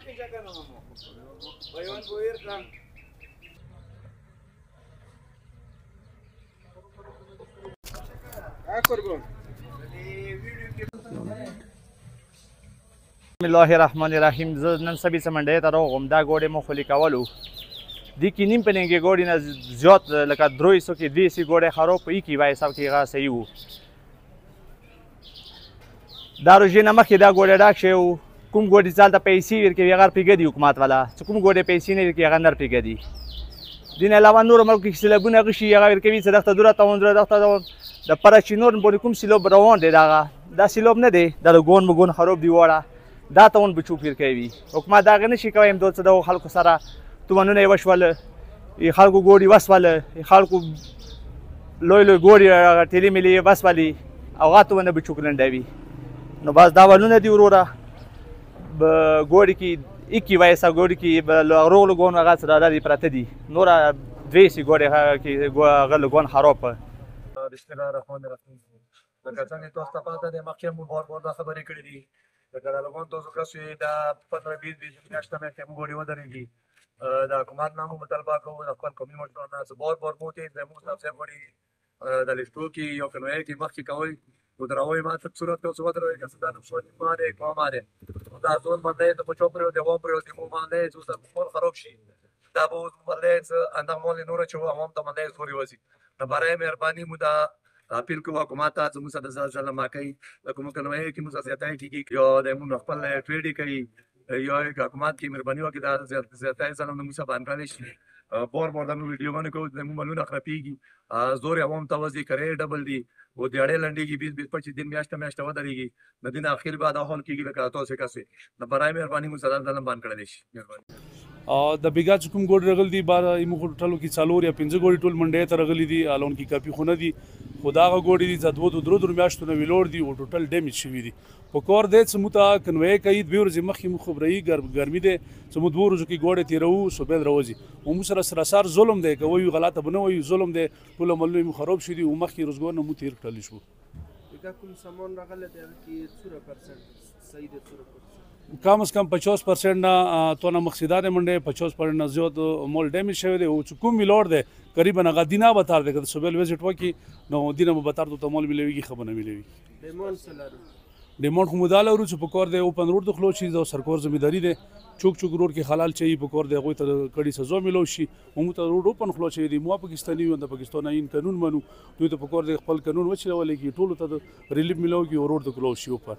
بسم الله الرحمن الرحیم. زه نن سبا سمنډۍ ته راغلم. دا ګوډې مو خولي کولو. دې کې نیم پنینګې ګوډې نه زیات لکه 300 کې 200 ګوډې خراب په کې وای حساب کې هغه صحیح وو. دا روژې نه مخکې دا ګوډې ډاک شوی وو. کوم ګوډې ځان ته پیسې ورکوي هغه پرېږدي حکومت والا، چې کوم ګوډې پیسې نه ورکوي هغه نه پرېږدي. دې نه علاوه نورو ملکو کې سیلابونه غشي هغه ورکوي چې دغته دوره تاون دوره دغته د پره چې نور باندې کوم سیلاب روان دی دغه دا سیلاب نه دی، دا د ګون مګون خراب دی واړه دا تاون به چوپ ورکوي. حکومت دغه نشي کوی همدو څه دغو خلکو سره تومنونه یې وشول، خلکو ګوډې وسوله، خلکو لوی لوی ګوډې ټیلې میلې یې وسولې او هغه تومنه به چوک لنډوي. نو بس دا ولونه دي وروره ګوډې کې ایکي وایسه ګوډې کې روغ لګون هغه څه لرې پراته دي، نوره 200 ګوډې کې هغه لګون خراب په بسم الله الرحمن الرحیم. لکه څنګه تاسو ته پته ده مخکې مو بار دا خبرې کړې دي لکه دا لګون تاسو کسې دا 15-20 میاشتې مخکې مو ګوډې ودرېږي. د حکومت نه مو مطالبه کوو د خپل قومي مشرانو نه بار مو ته زموږ صاحب ګوډې د لیسټو کې یو کنوایي کې مخکې کوئ ودراوی ما څه صورت کې اوس ودروي که څه دا نقصان ماره کوم ماره دا ټول باندې د پچو پرو دی و پرو دی مو باندې چې اوس خپل خراب شي دا به اوس باندې اندام مول نور چې عوام ته باندې سوري وځي. نو برای مهرباني مو دا اپیل کوم حکومت ته چې موږ د ځل ما کوي کوم کنوي کې موږ زیاتای کیږي یو د موږ خپل ټریډ کوي یو حکومت کې مهرباني وکړي دا زیاتای ځل موږ باندې کړی شي بار د ویډیو باندې کوو د موږ ملونه خرابېږي زور عوام ته وځي کرے ډبل دی و دیاړې لنډېږي 20-25 دن میاشته ودرېږي د دین اخر بعد حال کېږي لکه تاسو کسې د برای مهرباني موږ سلام باندې کړی شي. مهرباني د بیګا چې کوم ګوډ رغل دي بار ایمو ټولو کې 4 یا 5 ګوډ ټول منډې ته رغلي دي الون کې کافي خونه دي خداغه ګوډ دي زدو درو میاشتو نه ویلور دي او ټوټل ډیمیج شوی دي په کور دې سموتا کنوي کوي د ورځې مخې مو خبري ګرمي دي سمو دوه ورځو کې ګوډ تیرو صبح راوځي او مو سره سر ظلم دی کوي غلطه بنوي ظلم دی ټول ملوي مو خراب شي دي او مخې روزګار نه مو تیر کړل شو. دا کوم سامان راغله دی کې 0% صحیح دی 0% کم از کم 50% نه تو نه مقصدان منډه 50% نه زیات مول ډیمیج شوی دی او چې کوم ویلور دی قریبا هغه دینه بتار دی که صبح وزټ وکي نو دینه مو بتار ته مول ملوي خبر نه ملوي. ډیمونډ خو مداله ورو چې په کور دی اوپن روډ د خلو شي د سرکور ځمېداري دی چوک روډ کې حلال چي په کور دی غوي ته کړي سزا ملو شي هم ته روډ اوپن خلو چي دی مو پاکستاني و د پاکستاني قانون منو دوی ته په کور دی خپل قانون وچلول کی ټولو ته ریلیف ملو کی روډ د خلو شي اوپن